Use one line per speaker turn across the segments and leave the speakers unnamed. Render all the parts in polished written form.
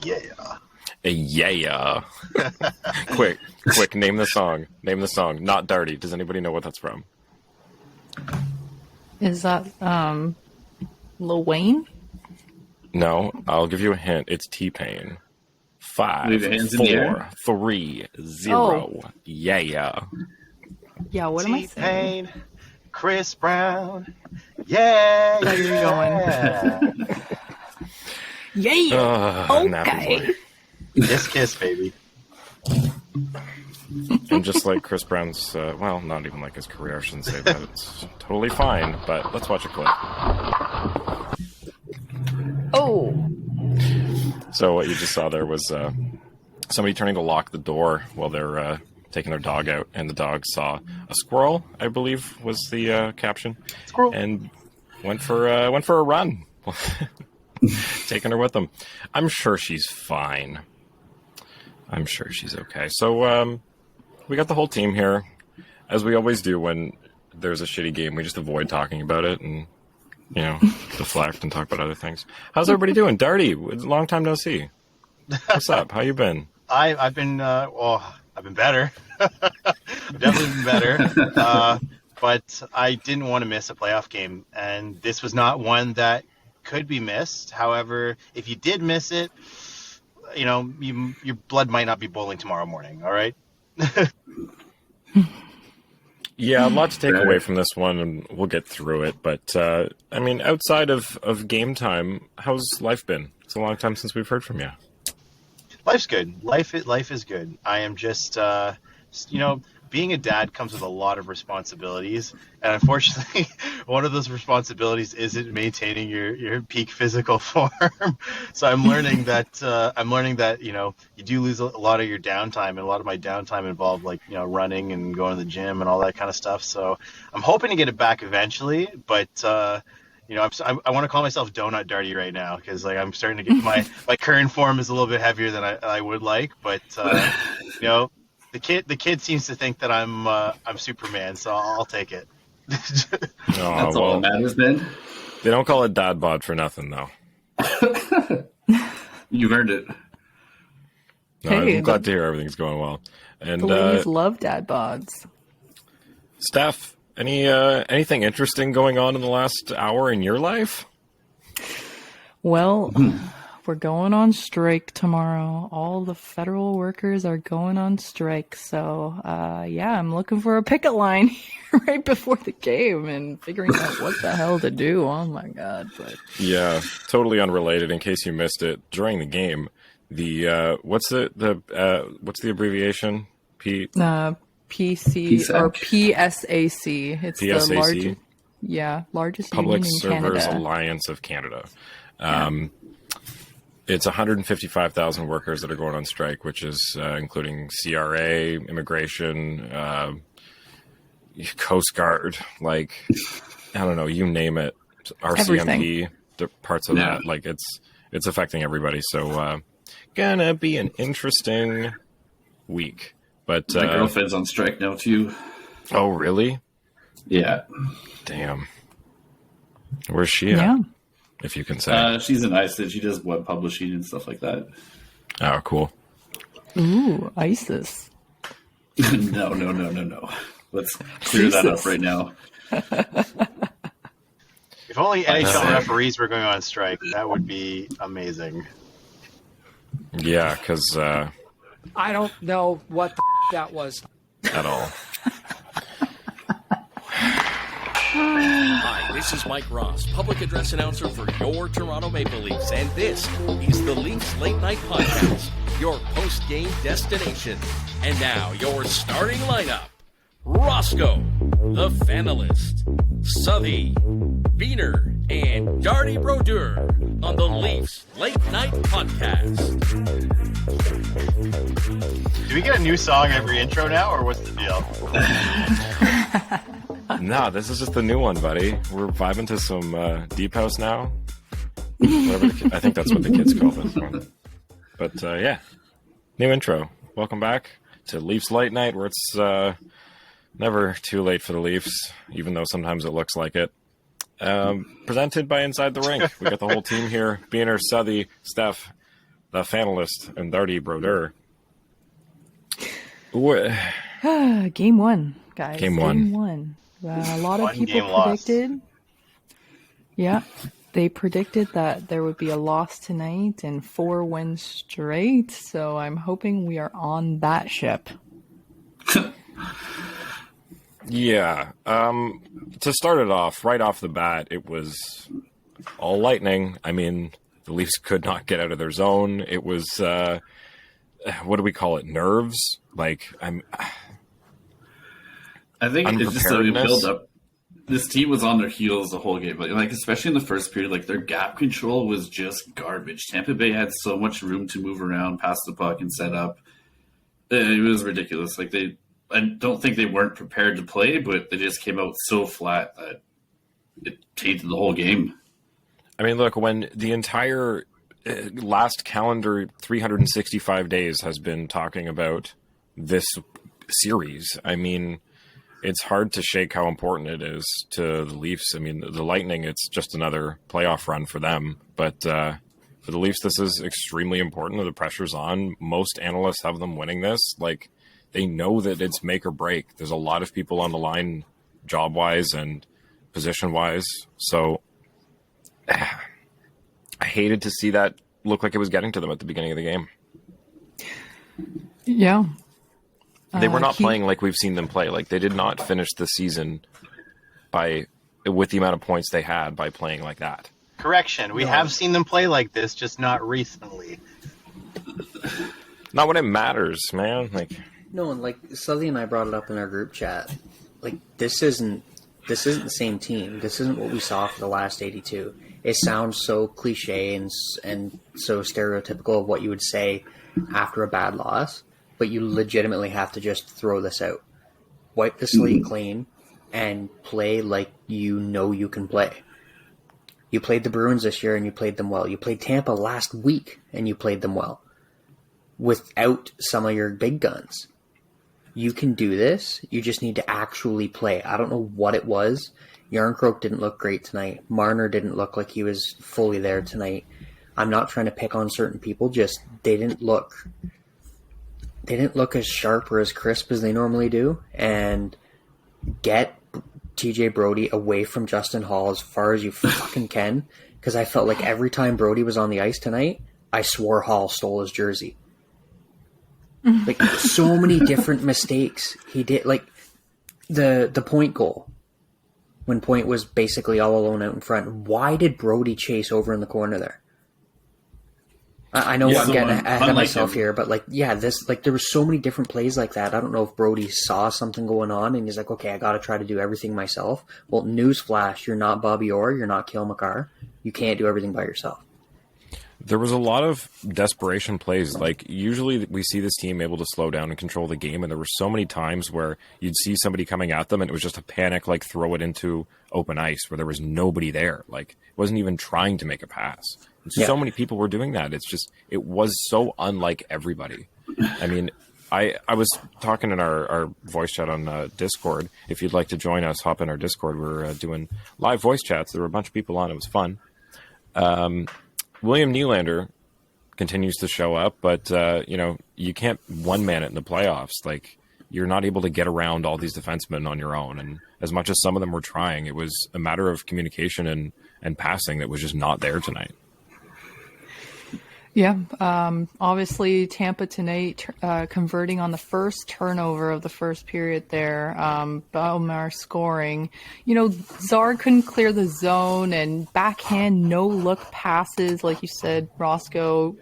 Yeah.
Yeah. Quick, name the song. Not Dirty. Does anybody know what that's from?
Is that Lil Wayne?
No, I'll give you a hint. It's T-Pain. 5, 4, 3, 0. Yeah.
Yeah, what am I saying?
T-Pain, Chris Brown. Yeah.
There you're going. Yeah. Okay.
Kiss, baby.
And just like Chris Brown's, well, not even like his career, I shouldn't say that. It's totally fine, but let's watch a clip.
Oh.
So what you just saw there was somebody turning to lock the door while they're taking their dog out, and the dog saw a squirrel, I believe was the caption,
Squirrel.
and went for a run, taking her with them. I'm sure she's fine. I'm sure she's okay. So we got the whole team here, as we always do when there's a shitty game. We just avoid talking about it and deflect and talk about other things. How's everybody doing? Darty, long time no see. What's up? How you been?
I've been better. I've definitely been better. But I didn't want to miss a playoff game, and this was not one that could be missed. However, if you did miss it, your blood might not be boiling tomorrow morning. All right.
Yeah, a lot to take away from this one, and we'll get through it. But, outside of game time, how's life been? It's a long time since we've heard from you.
Life's good. Life is good. I am just, being a dad comes with a lot of responsibilities. And unfortunately, one of those responsibilities isn't maintaining your peak physical form. So I'm learning that, you do lose a lot of your downtime, and a lot of my downtime involved running and going to the gym and all that kind of stuff. So I'm hoping to get it back eventually, but, I want to call myself Donut Darty right now because I'm starting to get my current form is a little bit heavier than I would like, but the kid seems to think that I'm Superman, so I'll take it.
That's all that matters then.
They don't call it dad bod for nothing though.
You've earned it.
No, I'm glad to hear everything's going well. And
the ladies love dad bods.
Steph, anything interesting going on in the last hour in your life?
Well, we're going on strike tomorrow. All the federal workers are going on strike. So, I'm looking for a picket line right before the game and figuring out what the hell to do. Oh my God. But
yeah, totally unrelated. In case you missed it during the game, what's the abbreviation?
PC or PSAC. It's
PSAC?
the largest
Public
union in
Servers
Canada.
Alliance of Canada. It's 155,000 workers that are going on strike, which is including CRA, immigration, Coast Guard, I don't know, you name it, RCMP, parts of that. It's affecting everybody. So gonna be an interesting week. But
my girlfriend's on strike now too.
Oh, really?
Yeah.
Damn. Where's she at?
Yeah.
If you can say.
She's an ISIS. She does web publishing and stuff like that.
Oh, cool.
Ooh, ISIS.
No. Let's clear that up right now.
If only NHL referees were going on strike, that would be amazing.
Yeah, because...
I don't know what that was.
At all.
Hi, this is Mike Ross, public address announcer for your Toronto Maple Leafs, and this is the Leafs Late Night Podcast, your post-game destination. And now, your starting lineup. Roscoe, the Fanalist, Suthy, Biehn, and Darty Brodeur on the Leafs Late Night Podcast.
Do we get a new song every intro now, or what's the deal?
No, this is just the new one, buddy. We're vibing to some deep house now. I think that's what the kids call this one. But new intro. Welcome back to Leafs Late Night, where it's never too late for the Leafs, even though sometimes it looks like it. Presented by Inside the Rink. We got the whole team here. Biehn, Suthy, Steph. the Fanalist and Darty Broder.
Game one, guys.
Game one.
A lot of
One
people
game lost.
predicted. Yeah, they predicted that there would be a loss tonight and 4 wins straight. So I'm hoping we are on that ship.
Yeah. To start it off, right off the bat, it was all lightning. I mean, the Leafs could not get out of their zone. It was, what do we call it? Nerves? Like,
I think it's just a build up. This team was on their heels the whole game, but like especially in the first period, like their gap control was just garbage. Tampa Bay had so much room to move around, pass the puck, and set up. It was ridiculous. Like I don't think they weren't prepared to play, but they just came out so flat that it tainted the whole game.
I mean, look, when the entire last calendar 365 days has been talking about this series, I mean, it's hard to shake how important it is to the Leafs. I mean, the Lightning, it's just another playoff run for them. But for the Leafs, this is extremely important. The pressure's on. Most analysts have them winning this. Like, they know that it's make or break. There's a lot of people on the line job-wise and position-wise. So I hated to see that look like it was getting to them at the beginning of the game.
Yeah.
They were not playing like we've seen them play. Like, they did not finish the season with the amount of points they had by playing like that.
Correction. We have seen them play like this, just not recently.
Not when it matters, man. Like,
No, and like Suthy and I brought it up in our group chat. Like, this isn't the same team. This isn't what we saw for the last 82. It sounds so cliche and so stereotypical of what you would say after a bad loss, but you legitimately have to just throw this out. Wipe the slate clean and play like you know you can play. You played the Bruins this year and you played them well. You played Tampa last week and you played them well. Without some of your big guns. You can do this. You just need to actually play. I don't know what it was. Yarncroke didn't look great tonight. Marner didn't look like he was fully there tonight. I'm not trying to pick on certain people, just they didn't look as sharp or as crisp as they normally do. And get TJ Brody away from Justin Hall as far as you fucking can. Because I felt like every time Brody was on the ice tonight, I swore Hall stole his jersey. Like, so many different mistakes he did. Like, the point goal, when Point was basically all alone out in front. Why did Brody chase over in the corner there? I know I'm getting ahead of myself here, but there were so many different plays like that. I don't know if Brody saw something going on and he's like, okay, I got to try to do everything myself. Well, newsflash, you're not Bobby Orr, you're not Cale Makar. You can't do everything by yourself.
there was a lot of desperation plays. Like, usually we see this team able to slow down and control the game, and there were so many times where you'd see somebody coming at them and it was just a panic, like throw it into open ice where there was nobody there. Like, it wasn't even trying to make a pass. So many people were doing that. It's just, it was so unlike everybody. I mean, I was talking in our voice chat on Discord. If you'd like to join us, hop in our Discord. We're doing live voice chats. There were a bunch of people on. It was fun. William Nylander continues to show up, but, you can't one-man it in the playoffs. Like, you're not able to get around all these defensemen on your own. And as much as some of them were trying, it was a matter of communication and passing that was just not there tonight.
Yeah, obviously Tampa tonight converting on the first turnover of the first period there. Baumar scoring. Czar couldn't clear the zone, and backhand no-look passes, like you said, Roscoe,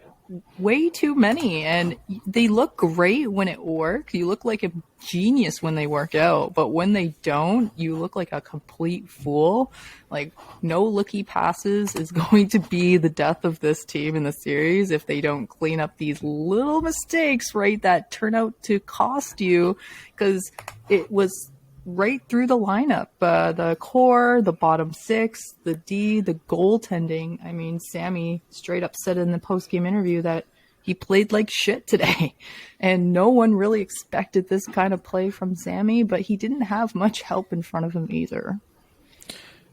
way too many. And they look great when it works. You look like a genius when they work out, but when they don't, you look like a complete fool. Like, no-looky passes is going to be the death of this team in the series if they don't clean up these little mistakes, right, that turn out to cost you, because it was right through the lineup. The core, the bottom six, the D, the goaltending. I mean, Sammy straight up said in the post-game interview that he played like shit today, and no one really expected this kind of play from Sammy, but he didn't have much help in front of him either.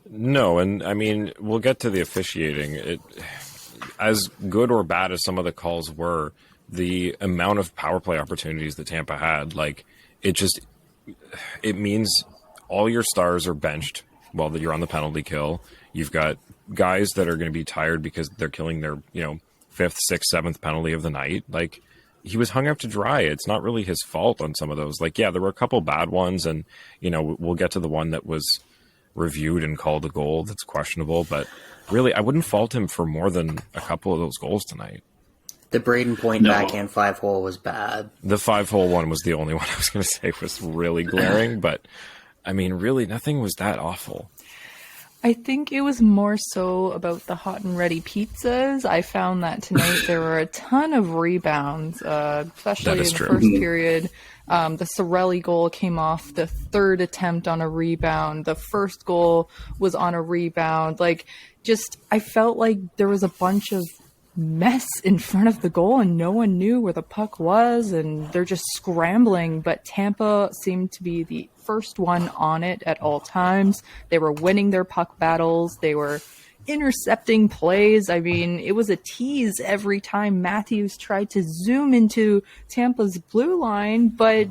No, and I mean, we'll get to the officiating. as good or bad as some of the calls were, the amount of power play opportunities that Tampa had, like, it means all your stars are benched while you're on the penalty kill. You've got guys that are going to be tired because they're killing their, fifth, sixth, seventh penalty of the night. Like, he was hung up to dry. It's not really his fault on some of those. Like, yeah, there were a couple bad ones, and, we'll get to the one that was reviewed and called a goal that's questionable, but really, I wouldn't fault him for more than a couple of those goals tonight.
The Braden Point backhand 5-hole was bad.
The 5-hole one was the only one I was going to say was really glaring, but I mean, really, nothing was that awful.
I think it was more so about the hot and ready pizzas. I found that tonight there were a ton of rebounds, especially in the first period. The Sorelli goal came off the third attempt on a rebound. The first goal was on a rebound. I felt like there was a bunch of mess in front of the goal and no one knew where the puck was, and they're just scrambling. But Tampa seemed to be the first one on it at all times. They were winning their puck battles. They were intercepting plays. I mean, it was a tease every time Matthews tried to zoom into Tampa's blue line, but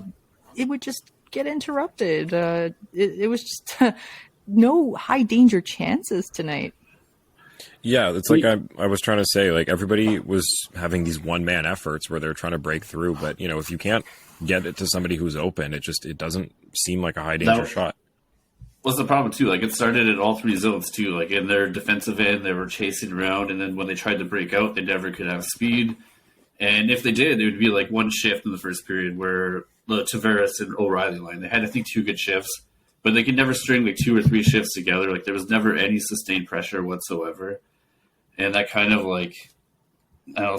it would just get interrupted. It was just no high danger chances tonight.
Yeah, it's like I was trying to say, like, everybody was having these one-man efforts where they're trying to break through, but, if you can't get it to somebody who's open, it doesn't seem like a high-danger shot.
Was the problem, too. Like, it started at all three zones, too. Like, in their defensive end, they were chasing around, and then when they tried to break out, they never could have speed. And if they did, it would be, like, one shift in the first period where the Tavares and O'Reilly line, they had, I think, 2 good shifts, but they could never string, like, 2 or 3 shifts together. Like, there was never any sustained pressure whatsoever. And that kind of,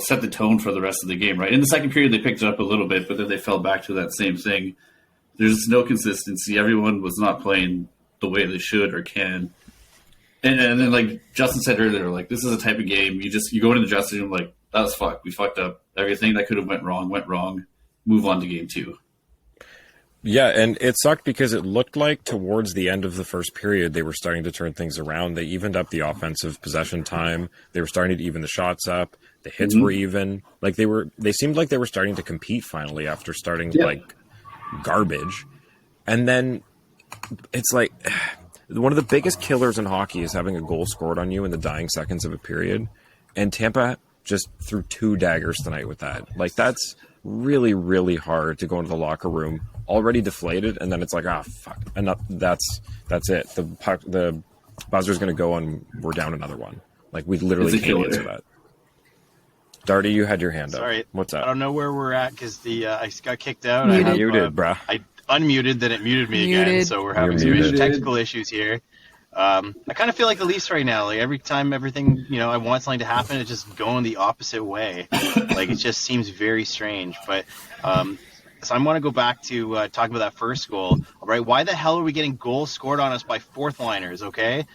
set the tone for the rest of the game, right? In the second period, they picked it up a little bit, but then they fell back to that same thing. There's no consistency. Everyone was not playing the way they should or can. And then, like Justin said earlier, like, this is a type of game, you go into the dressing room like, that was fucked. We fucked up. Everything that could have went wrong. Move on to game 2.
Yeah, and it sucked because it looked like towards the end of the first period, they were starting to turn things around. They evened up the offensive possession time. They were starting to even the shots up. The hits were even. Like, they seemed like they were starting to compete finally after starting like garbage. And then it's like one of the biggest killers in hockey is having a goal scored on you in the dying seconds of a period. And Tampa just threw 2 daggers tonight with that. Like, that's really, really hard to go into the locker room already deflated, and then it's like, fuck, and that's it. The buzzer's going to go, and we're down another one. Like, we literally can't answer that. Darty, you had your hand up.
Sorry,
what's up?
I don't know where we're at because I got kicked out.
Muted.
I unmuted, then it muted me again. So we're having some technical issues here. I kind of feel like the Leafs right now. Like, every time everything, I want something to happen, it's just going the opposite way. Like, it just seems very strange. But so I want to go back to talking about that first goal. All right, why the hell are we getting goals scored on us by fourth liners? Okay.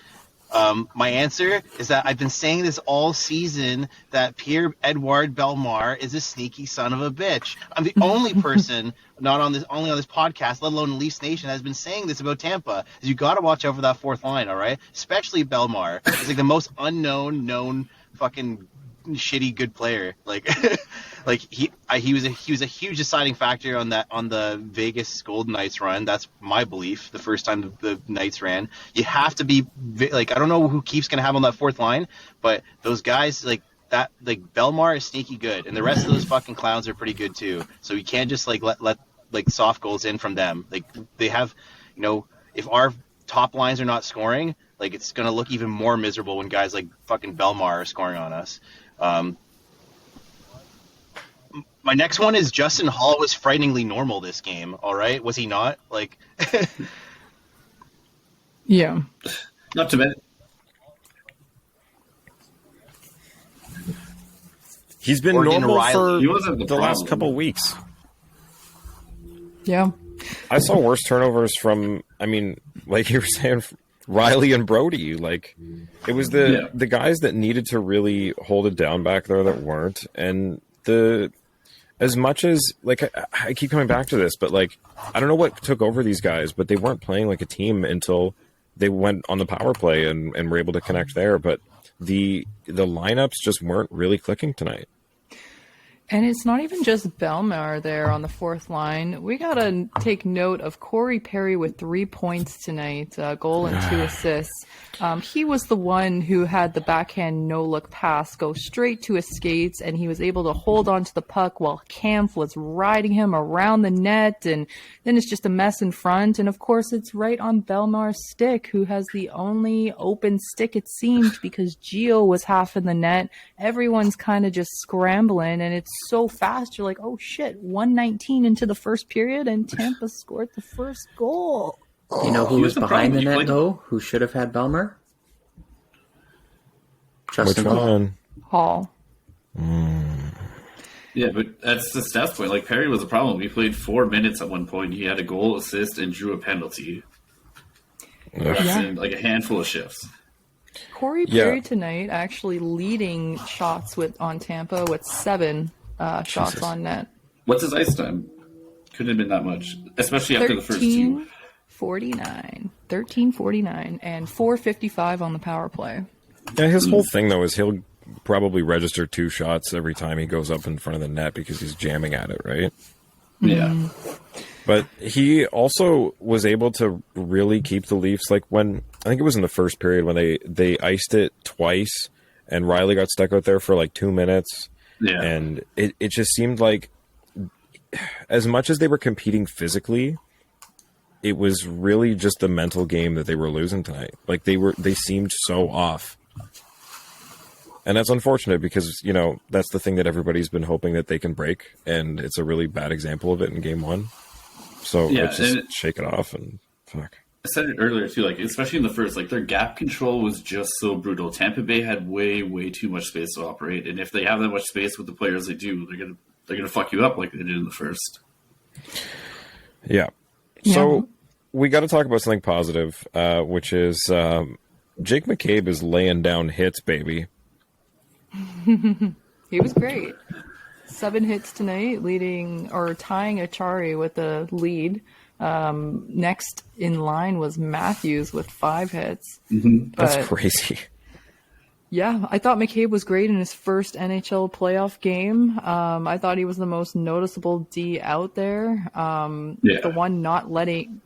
My answer is that I've been saying this all season, that Pierre-Edouard Bellemare is a sneaky son of a bitch. I'm the only person only on this podcast, let alone Leafs Nation, has been saying this about Tampa. Is you got to watch out for that fourth line, all right? Especially Bellemare. He's like the most known fucking shitty good player. Like he was a huge deciding factor on the Vegas Golden Knights run. That's my belief. The first time the Knights ran, you have to be like, I don't know who Keefe's gonna have on that fourth line, but those guys like that, like Bellemare is sneaky good, and the rest of those fucking clowns are pretty good too. So you can't just like let like soft goals in from them. Like, they have, if our top lines are not scoring, like, it's gonna look even more miserable when guys like fucking Bellemare are scoring on us. My next one is Justin Hall was frighteningly normal this game. All right, was he not? Like,
yeah,
not too bad.
He's been normal for the last couple weeks.
Yeah,
I saw worse turnovers from, like you were saying, Riley and Brody. Like, it was the guys that needed to really hold it down back there that weren't. And as much as, like, I keep coming back to this, but, like, I don't know what took over these guys, but they weren't playing like a team until they went on the power play and were able to connect there. But the lineups just weren't really clicking tonight.
And it's not even just Belmar there on the fourth line. We got to take note of Corey Perry with 3 points tonight, a goal and 2 assists. He was the one who had the backhand no-look pass go straight to his skates, and he was able to hold on to the puck while Kampf was riding him around the net, and then it's just a mess in front. And, of course, it's right on Belmar's stick, who has the only open stick, it seemed, because Gio was half in the net. Everyone's kind of just scrambling, and it's so fast. You're like, oh, shit, 1:19 into the first period, and Tampa scored the first goal.
You know who was behind the net, though, who should have had Belmar? Justin
Hall.
Yeah, but that's the Steph's point. Like, Perry was a problem. He played 4 minutes at one point. He had a goal, assist, and drew a penalty. That's in, like, a handful of shifts.
Corey Perry tonight actually leading shots on Tampa with 7 shots on net.
What's his ice time? Couldn't have been that much, especially after the first two.
13:49, and 4:55 on the power play.
Yeah, his whole thing, though, is he'll probably register 2 shots every time he goes up in front of the net because he's jamming at it, right?
Yeah.
But he also was able to really keep the Leafs, like when, I think it was in the first period when they iced it twice and Riley got stuck out there for like 2 minutes. Yeah. And it just seemed like as much as they were competing physically, it was really just the mental game that they were losing tonight. Like they seemed so off. And that's unfortunate because, you know, that's the thing that everybody's been hoping that they can break. And it's a really bad example of it in game 1. So let's just shake it off and fuck.
I said it earlier too, like especially in the first, like their gap control was just so brutal. Tampa Bay had way too much space to operate, and if they have that much space with the players they do, they're gonna fuck you up like they did in the first.
Yeah. So we got to talk about something positive, which is Jake McCabe is laying down hits, baby.
He was great. 7 hits tonight, leading or tying Achari with the lead. Next in line was Matthews with 5 hits.
That's crazy.
Yeah, I thought McCabe was great in his first NHL playoff game. I thought he was the most noticeable D out there. The one not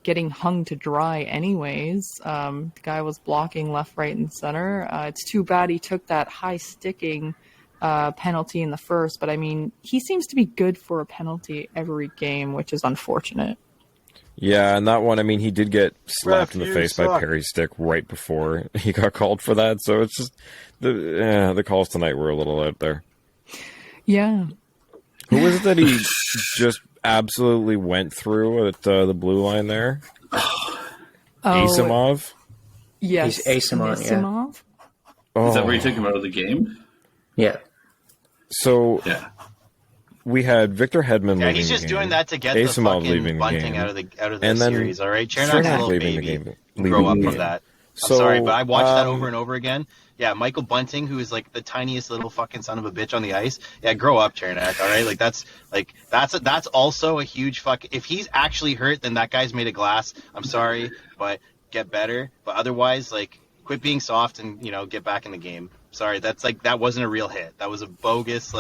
getting hung to dry anyways. The guy was blocking left, right, and center. It's too bad he took that high sticking penalty in the first, but I mean, he seems to be good for a penalty every game, which is unfortunate.
Yeah, and that one, I mean, he did get slapped in the face by Perry's stick right before he got called for that. So it's just the calls tonight were a little out there.
Yeah.
Who was it that he just absolutely went through at the blue line there? Asimov?
Yes.
He's Asimov. Yeah.
Is that where you took him out of the game?
Yeah.
So we had Victor Hedman leaving
he's just
the
doing
game.
that to get
Asimov
the fucking bunting out of the
and
series, all right? Chernak's a little
leaving
baby.
the game.
Grow up from that. I'm sorry, but I watched that over and over again. Yeah, Michael Bunting, who is like the tiniest little fucking son of a bitch on the ice. Yeah, grow up, Chernak, all right? That's also a huge fuck. If he's actually hurt, then that guy's made of glass. I'm sorry, but get better. But otherwise, quit being soft and, get back in the game. Sorry, that wasn't a real hit. That was a bogus,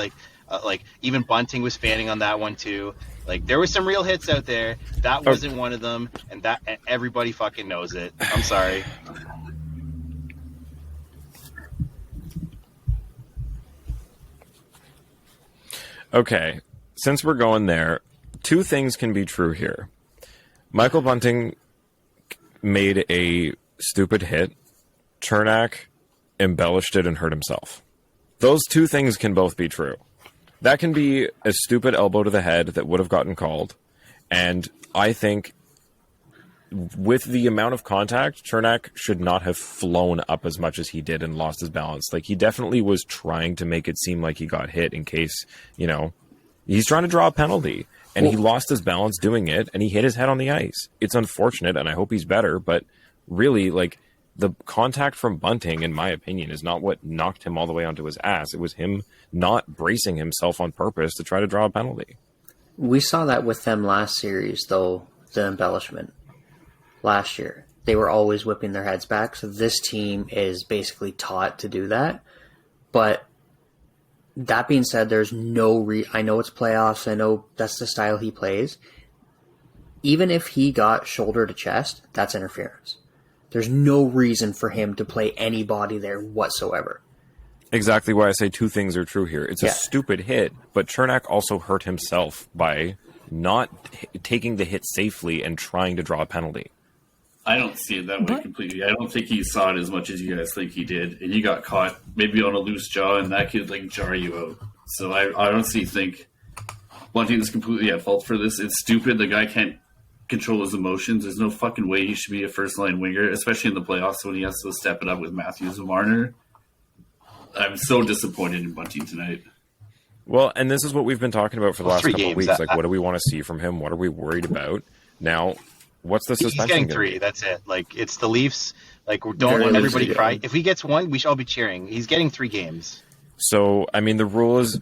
even Bunting was fanning on that one too. There were some real hits out there. That wasn't one of them, and everybody fucking knows it. I'm sorry.
Okay, since we're going there, 2 things can be true here. Michael Bunting made a stupid hit. Chernak embellished it and hurt himself. Those 2 things can both be true. That can be a stupid elbow to the head that would have gotten called. And I think with the amount of contact, Chernak should not have flown up as much as he did and lost his balance. He definitely was trying to make it seem like he got hit in case, he's trying to draw a penalty. And he lost his balance doing it, and he hit his head on the ice. It's unfortunate, and I hope he's better, but really, the contact from Bunting, in my opinion, is not what knocked him all the way onto his ass. It was him not bracing himself on purpose to try to draw a penalty.
We saw that with them last series, though, the embellishment last year. they were always whipping their heads back. So this team is basically taught to do that. But that being said, there's no I know it's playoffs. I know that's the style he plays. Even if he got shoulder to chest, that's interference. There's no reason for him to play anybody there whatsoever.
Exactly why I say two things are true here. It's a stupid hit, but Chernak also hurt himself by not taking the hit safely and trying to draw a penalty.
I don't see it that way completely. I don't think he saw it as much as you guys think he did, and he got caught maybe on a loose jaw, and that could like jar you out. So I honestly think Bunting is completely at fault for this. It's stupid. The guy can't control his emotions. There's no fucking way he should be a first line winger, especially in the playoffs when he has to step it up with Matthews and Marner. I'm so disappointed in Bunting tonight.
Well, and this is what we've been talking about for the last couple of weeks.
Games,
Like, what do we want to see from him? What are we worried about? Now, what's the suspension?
He's getting 3. That's it. Like, it's the Leafs. Like, don't let everybody cry. If he gets 1, we should all be cheering. He's getting 3 games.
So, I mean, the rule is...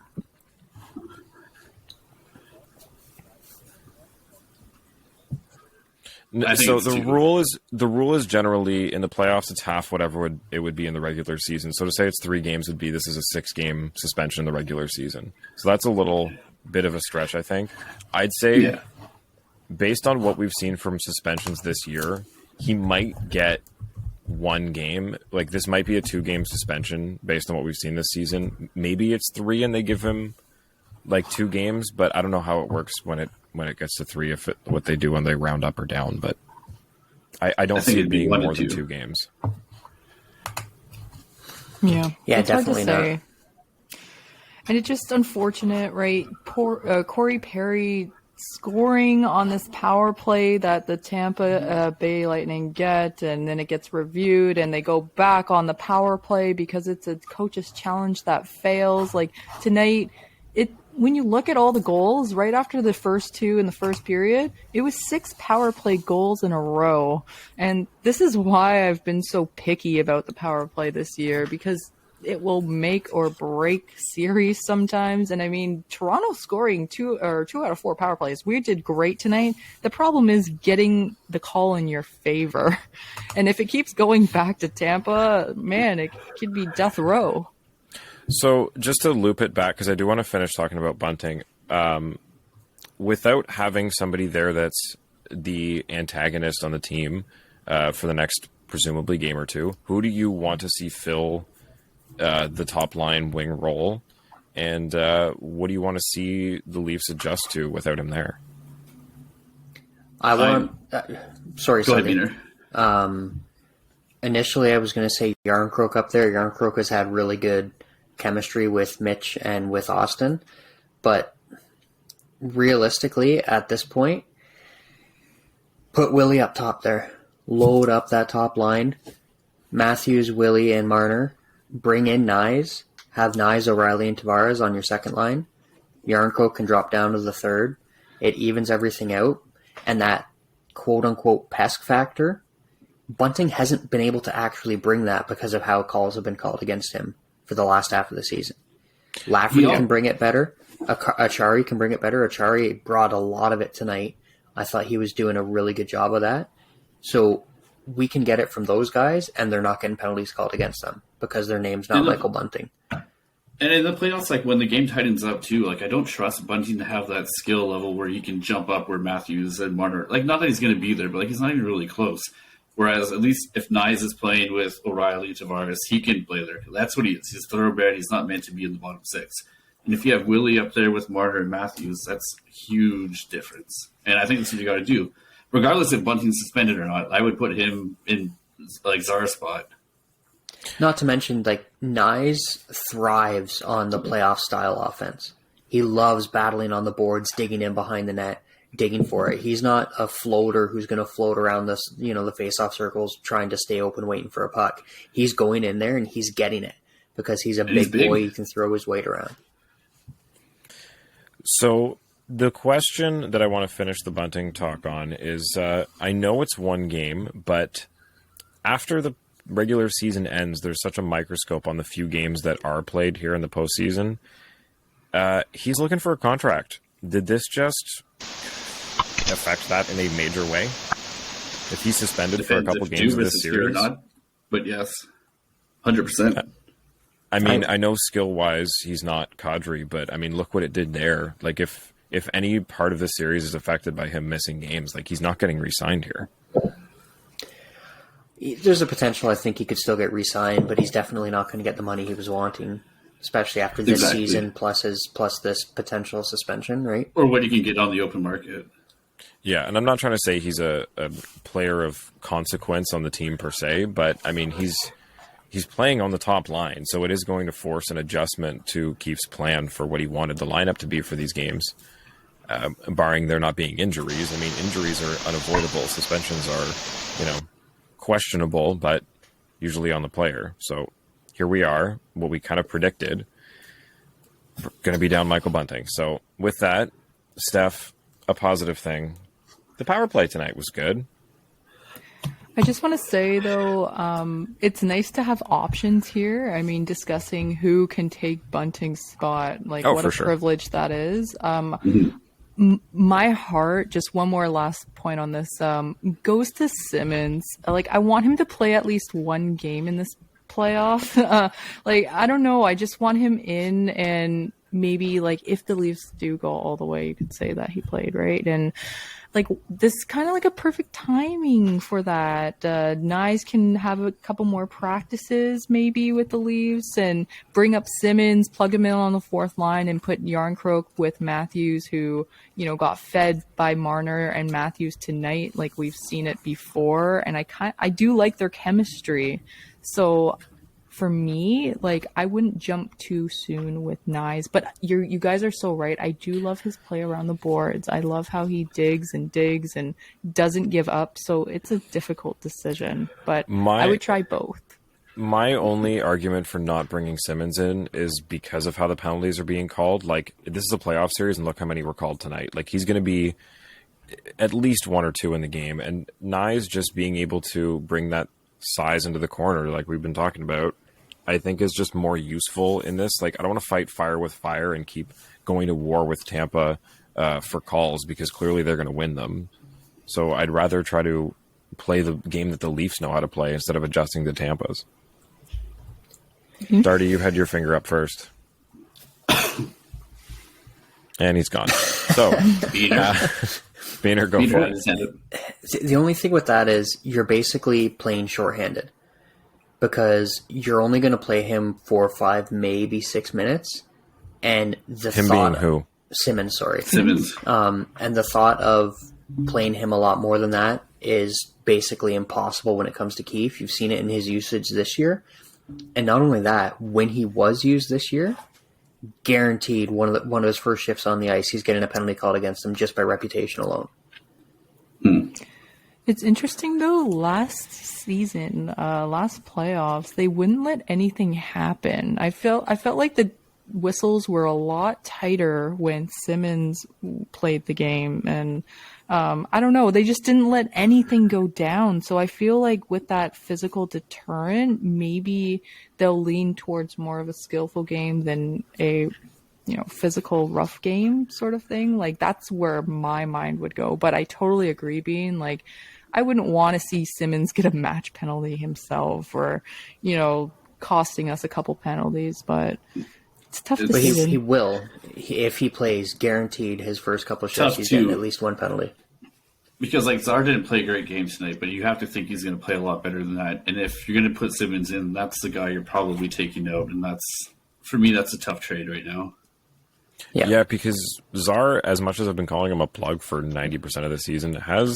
So the rule is generally in the playoffs it's half whatever it would be in the regular season. So to say it's 3 games would be this is a 6-game suspension in the regular season. So that's a little bit of a stretch, I think. I'd say based on what we've seen from suspensions this year, he might get 1 game. Like this might be a 2-game suspension based on what we've seen this season. Maybe it's 3 and they give him like 2 games, but I don't know how it works when it gets to 3, what they do when they round up or down, but I don't see it being more than 2 games.
Yeah, it's
definitely
hard to say. And it's just unfortunate, right? Poor Corey Perry scoring on this power play that the Tampa Bay Lightning get, and then it gets reviewed, and they go back on the power play because it's a coach's challenge that fails. Like tonight, when you look at all the goals, right after the first 2 in the first period, it was 6 power play goals in a row. And this is why I've been so picky about the power play this year, because it will make or break series sometimes. And I mean, Toronto scoring 2 out of 4 power plays. We did great tonight. The problem is getting the call in your favor. And if it keeps going back to Tampa, man, it could be death row.
So just to loop it back, because I do want to finish talking about Bunting, without having somebody there that's the antagonist on the team for the next presumably game or 2, who do you want to see fill the top line wing role, and what do you want to see the Leafs adjust to without him there?
I want. Sorry,
go ahead, Biehn.
Initially, I was going to say Yarncroke up there. Yarncroke has had really good chemistry with Mitch and with Austin, but realistically at this point, put Willie up top there, load up that top line, Matthews, Willie, and Marner, bring in Nyes, have Nyes, O'Reilly, and Tavares on your second line. Yarncroke can drop down to the third. It evens everything out, and that quote-unquote pest factor, Bunting hasn't been able to actually bring that because of how calls have been called against him for the last half of the season. Lafferty can bring it better. Achari can bring it better. Achari brought a lot of it tonight. I thought he was doing a really good job of that. So we can get it from those guys, and they're not getting penalties called against them because their name's not Michael Bunting.
And in the playoffs, like when the game tightens up too, like I don't trust Bunting to have that skill level where he can jump up where Matthews and Marner, like not that he's going to be there, but like he's not even really close. Whereas at least if Nyes is playing with O'Reilly and Tavares, he can play there. That's what he is. He's thoroughbred. He's not meant to be in the bottom 6. And if you have Willie up there with Marner and Matthews, that's a huge difference. And I think that's what you got to do. Regardless if Bunting's suspended or not, I would put him in like Czar's spot.
Not to mention, like, Nyes thrives on the playoff style offense. He loves battling on the boards, digging in behind the net, digging for it. He's not a floater who's going to float around the face-off circles trying to stay open, waiting for a puck. He's going in there and he's getting it because he's a big boy. He can throw his weight around.
So the question that I want to finish the Bunting talk on is, I know it's 1 game, but after the regular season ends, there's such a microscope on the few games that are played here in the postseason. He's looking for a contract. Did this just affect that in a major way? If he's suspended
Depends
for a couple
if
games of
Dubas
this
is here or
series,
not. But yes, 100%.
I mean, I know skill-wise he's not Kadri, but I mean, look what it did there. Like, if any part of this series is affected by him missing games, like he's not getting re-signed here.
There's a potential. I think he could still get re-signed, but he's definitely not going to get the money he was wanting, especially after this season plus this potential suspension, right?
Or what he can get on the open market.
Yeah, and I'm not trying to say he's a player of consequence on the team per se, but I mean he's playing on the top line, so it is going to force an adjustment to Keefe's plan for what he wanted the lineup to be for these games, barring there not being injuries. I mean, injuries are unavoidable. Suspensions are, questionable, but usually on the player. So here we are, what we kind of predicted. We're going to be down Michael Bunting. So with that, Steph, a positive thing. The power play tonight was good.
I just want to say, though, it's nice to have options here. I mean, discussing who can take Bunting's spot, like what a privilege that is. My heart, just one more last point on this, goes to Simmons. Like, I want him to play at least one game in this playoff. I don't know. I just want him in, and maybe, like, if the Leafs do go all the way, you could say that he played, right? And like, this is kind of like a perfect timing for that. Nyes can have a couple more practices maybe with the Leafs and bring up Simmons, plug him in on the fourth line, and put Yarncroke with Matthews, who, got fed by Marner and Matthews tonight. Like, we've seen it before, and I do like their chemistry. So for me, like, I wouldn't jump too soon with Nyes, but you guys are so right. I do love his play around the boards. I love how he digs and doesn't give up. So it's a difficult decision, but I would try both.
My only argument for not bringing Simmons in is because of how the penalties are being called. Like, this is a playoff series, and look how many were called tonight. Like, he's going to be at least one or two in the game, and Nyes just being able to bring that size into the corner, like we've been talking about, I think is just more useful in this. Like, I don't want to fight fire with fire and keep going to war with Tampa for calls, because clearly they're going to win them. So I'd rather try to play the game that the Leafs know how to play instead of adjusting to Tampa's. Darty, you had your finger up first. And he's gone. So, Biehner, go for it.
The only thing with that is you're basically playing shorthanded, because you're only going to play him 4 or 5, maybe 6 minutes. And
being who?
Simmons, sorry.
Simmons.
And the thought of playing him a lot more than that is basically impossible when it comes to Keefe. You've seen it in his usage this year. And not only that, when he was used this year, guaranteed one of his first shifts on the ice, he's getting a penalty called against him just by reputation alone.
It's interesting, though, last season, last playoffs, they wouldn't let anything happen. I felt like the whistles were a lot tighter when Simmons played the game, and I don't know, they just didn't let anything go down. So I feel like with that physical deterrent, maybe they'll lean towards more of a skillful game than a physical rough game sort of thing. Like, that's where my mind would go. But I totally agree, Biehn. Like, I wouldn't want to see Simmons get a match penalty himself, or, costing us a couple penalties, but it's tough to see.
But he will. If he plays, guaranteed his first couple of shots, he's getting at least one penalty.
Because, like, Czar didn't play a great game tonight, but you have to think he's going to play a lot better than that. And if you're going to put Simmons in, that's the guy you're probably taking out. And for me, that's a tough trade right now.
Yeah, because Czar, as much as I've been calling him a plug for 90% of the season, has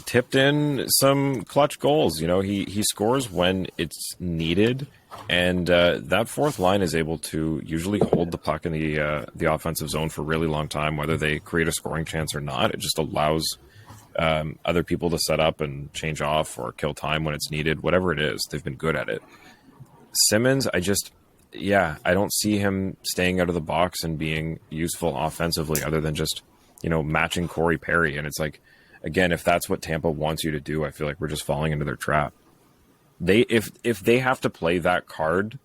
tipped in some clutch goals. He scores when it's needed, and that fourth line is able to usually hold the puck in the offensive zone for a really long time, whether they create a scoring chance or not. It just allows other people to set up and change off or kill time when it's needed. Whatever it is, they've been good at it. Simmons, I don't see him staying out of the box and being useful offensively, other than just, matching Corey Perry. And it's like, again, if that's what Tampa wants you to do, I feel like we're just falling into their trap. If they have to play that card,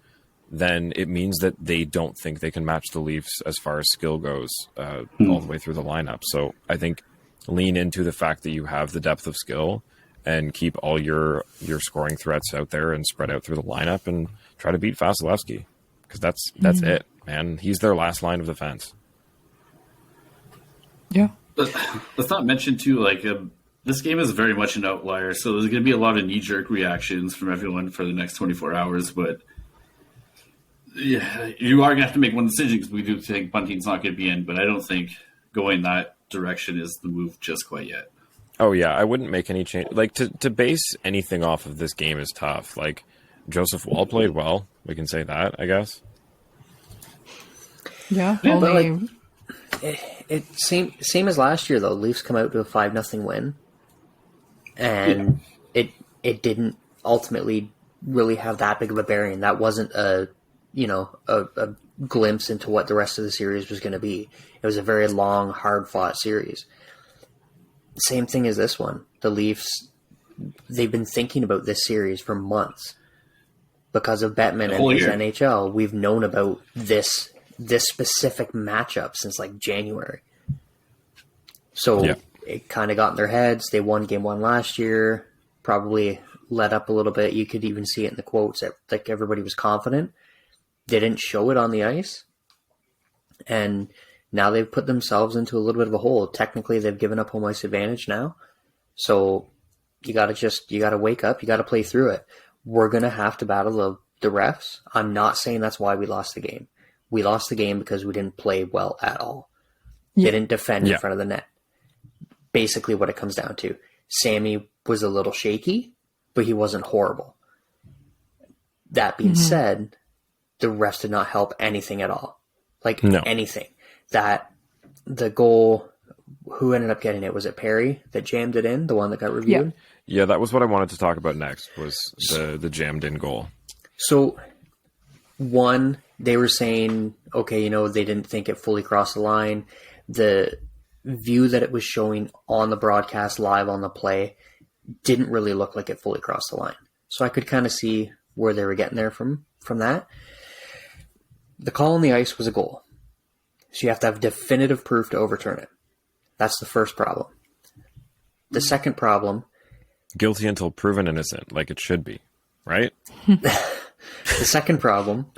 then it means that they don't think they can match the Leafs as far as skill goes all the way through the lineup. So I think lean into the fact that you have the depth of skill and keep all your scoring threats out there and spread out through the lineup and try to beat Vasilevsky, because that's it, man. He's their last line of defense.
Yeah.
Let's not mention too, like this game is very much an outlier, so there's going to be a lot of knee-jerk reactions from everyone for the next 24 hours. But yeah, you are going to have to make one decision, because we do think Bunting's not going to be in. But I don't think going that direction is the move just quite yet.
Oh yeah, I wouldn't make any change. Like to base anything off of this game is tough. Like Joseph Wall played well. We can say that, I guess.
Yeah.
But like, it same as last year though. Leafs come out to a 5-0 win, and it didn't ultimately really have that big of a bearing. That wasn't a glimpse into what the rest of the series was going to be. It was a very long, hard fought series. Same thing as this one. The Leafs, they've been thinking about this series for months because of Bettman and his NHL. We've known about this specific matchup since like January. So it kind of got in their heads. They won game 1 last year, probably let up a little bit. You could even see it in the quotes that like everybody was confident. They didn't show it on the ice. And now they've put themselves into a little bit of a hole. Technically, they've given up home ice advantage now. So you got to wake up. You got to play through it. We're going to have to battle the refs. I'm not saying that's why we lost the game. We lost the game because we didn't play well at all. They didn't defend in front of the net. Basically what it comes down to. Sammy was a little shaky, but he wasn't horrible. That being said, the refs did not help anything at all. Anything. That the goal, who ended up getting it? Was it Perry that jammed it in, the one that got reviewed?
Yeah, that was what I wanted to talk about next, was the jammed in goal.
So, one, they were saying, okay, they didn't think it fully crossed the line. The view that it was showing on the broadcast live on the play didn't really look like it fully crossed the line. So I could kind of see where they were getting there from that. The call on the ice was a goal. So you have to have definitive proof to overturn it. That's the first problem. The second problem...
Guilty until proven innocent, like it should be, right?
The second problem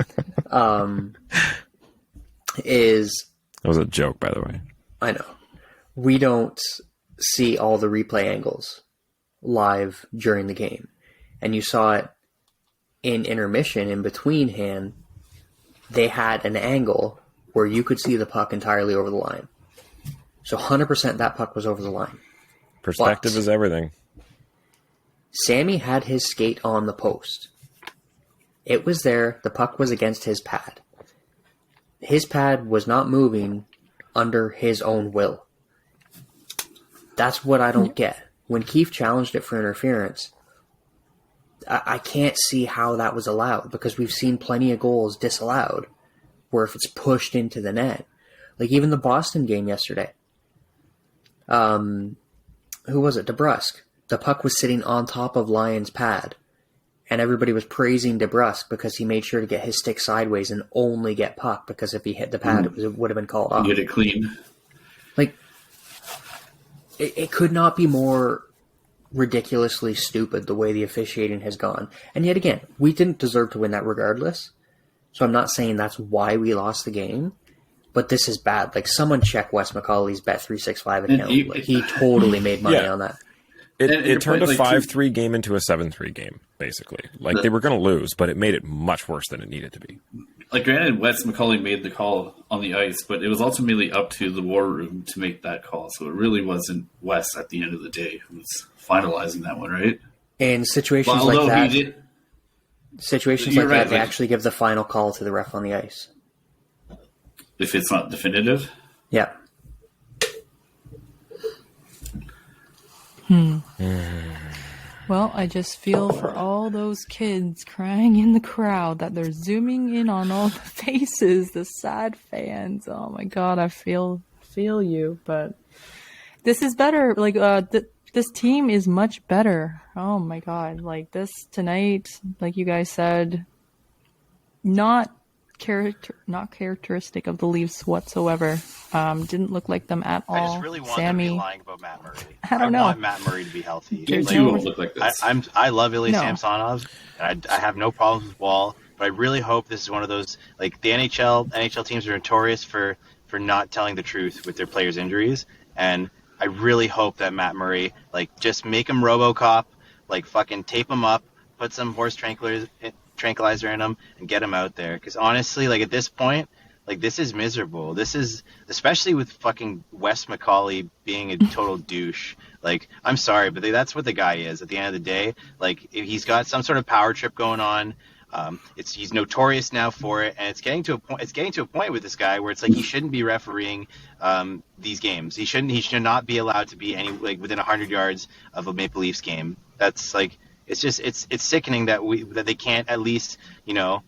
is...
That was a joke, by the way.
I know. We don't see all the replay angles live during the game. And you saw it in intermission, in between hand. They had an angle where you could see the puck entirely over the line. So 100% that puck was over the line.
Perspective is everything.
Sammy had his skate on the post. It was there. The puck was against his pad. His pad was not moving under his own will. That's what I don't get. When Keefe challenged it for interference, I can't see how that was allowed, because we've seen plenty of goals disallowed where if it's pushed into the net. Like even the Boston game yesterday. Who was it? DeBrusque. The puck was sitting on top of Lyon's pad, and everybody was praising DeBrusque because he made sure to get his stick sideways and only get puck, because if he hit the pad, it would have been called off.
Get it clean.
Like, it could not be more ridiculously stupid the way the officiating has gone. And yet again, we didn't deserve to win that regardless. So I'm not saying that's why we lost the game, but this is bad. Like, someone check Wes McCauley's Bet365 account. He totally made money on that.
It turned a 5-3 game into a 7-3 game, basically. Like, they were going to lose, but it made it much worse than it needed to be.
Like, granted, Wes McCauley made the call on the ice, but it was ultimately up to the war room to make that call. So it really wasn't Wes at the end of the day who was finalizing that one, right?
In situations like that, they actually give the final call to the ref on the ice.
If it's not definitive?
Yeah.
Well, I just feel for all those kids crying in the crowd that they're zooming in on all the faces, the sad fans. Oh my God, I feel you. But this is better. Like, this team is much better. Oh my God. Like, this tonight, like you guys said, not not characteristic of the Leafs whatsoever. Didn't look like them at all.
I just really want them to be lying about Matt Murray.
I don't know.
want Matt Murray to be healthy.
Game two won't look like this.
I love Ilya Samsonov, and I have no problems with Wall, but I really hope this is one of those, like, the NHL teams are notorious for not telling the truth with their players' injuries, and I really hope that Matt Murray, like, just make him RoboCop, like, fucking tape him up, put some horse tranquilizer in him, and get him out there. Because honestly, like, at this point, like, this is miserable. This is, especially with fucking Wes McCauley being a total douche. Like, I'm sorry, but that's what the guy is at the end of the day. Like, he's got some sort of power trip going on. He's notorious now for it, and it's getting to a point with this guy where it's like he shouldn't be refereeing these games. He should not be allowed to be within 100 yards of a Maple Leafs game. That's like, it's sickening that they can't at least, you know,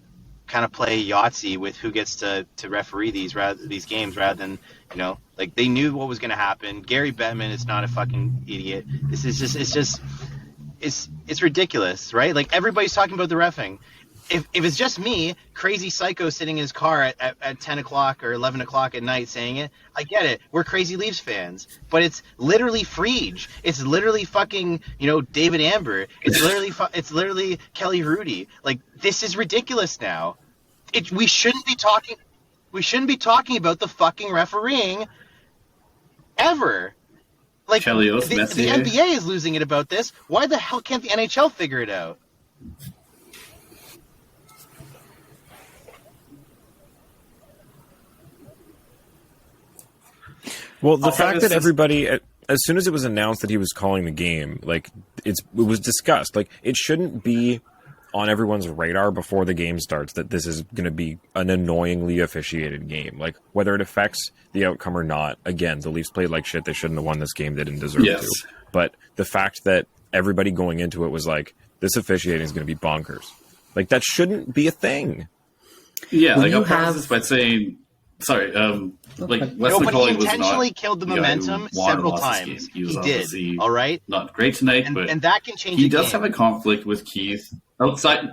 kind of play Yahtzee with who gets to referee these games rather than, you know, like, they knew what was going to happen. Gary Bettman is not a fucking idiot. This is it's ridiculous, right? Like, everybody's talking about the reffing. If it's just me, crazy psycho sitting in his car at 10 o'clock or 11 o'clock at night saying it, I get it. We're crazy Leafs fans. But it's literally Frege. It's literally fucking, you know, David Amber. It's literally Kelly Hrudey. Like, this is ridiculous now. We shouldn't be talking about the fucking refereeing ever. Like, the NBA is losing it about this. Why the hell can't the NHL figure it out?
Well, the fact that everybody, as soon as it was announced that he was calling the game, like, it was discussed. Like, it shouldn't be on everyone's radar before the game starts that this is going to be an annoyingly officiated game. Like, whether it affects the outcome or not, again, the Leafs played like shit. They shouldn't have won this game. They didn't deserve to. But the fact that everybody going into it was like, this officiating is going to be bonkers. Like, that shouldn't be a thing.
Yeah, like, I'll preface this by saying... Sorry, like, Wes McCauley was not...
But he intentionally killed the momentum several times. He did, all right?
Not great tonight,
and that can change
he does have a conflict with Keith outside...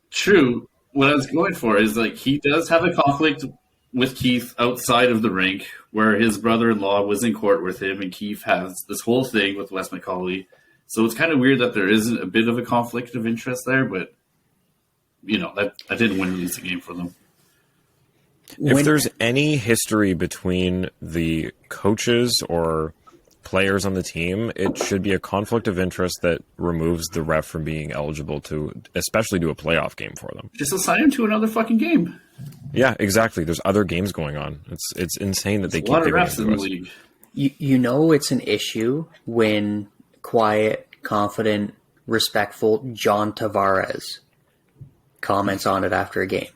True. What I was going for is, like, he does have a conflict with Keith outside of the rink, where his brother-in-law was in court with him, and Keith has this whole thing with Wes McCauley. So it's kind of weird that there isn't a bit of a conflict of interest there, but, you know, that didn't win or lose the game for them.
If there's any history between the coaches or players on the team, it should be a conflict of interest that removes the ref from being eligible to, especially do a playoff game for them.
Just assign him to another fucking game.
Yeah, exactly. There's other games going on. It's insane that they keep giving it to us.
League. You know it's an issue when quiet, confident, respectful John Tavares comments on it after a game.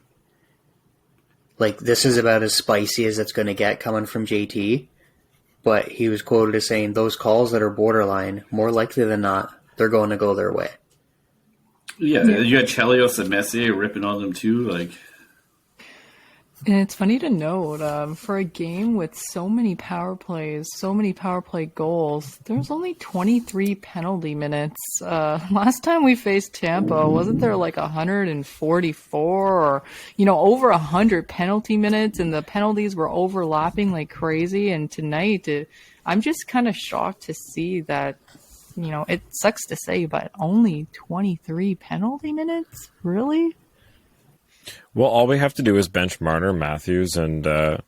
Like, this is about as spicy as it's going to get coming from JT, but he was quoted as saying those calls that are borderline, more likely than not, they're going to go their way.
Yeah, you had Chelios and Messier ripping on them too, like...
And it's funny to note, for a game with so many power plays, so many power play goals, there's only 23 penalty minutes. Last time we faced Tampa, wasn't there like 144 or, you know, over 100 penalty minutes, and the penalties were overlapping like crazy. And tonight, I'm just kind of shocked to see that, you know, it sucks to say, but only 23 penalty minutes? Really?
Well, all we have to do is bench Marner, Matthews, and what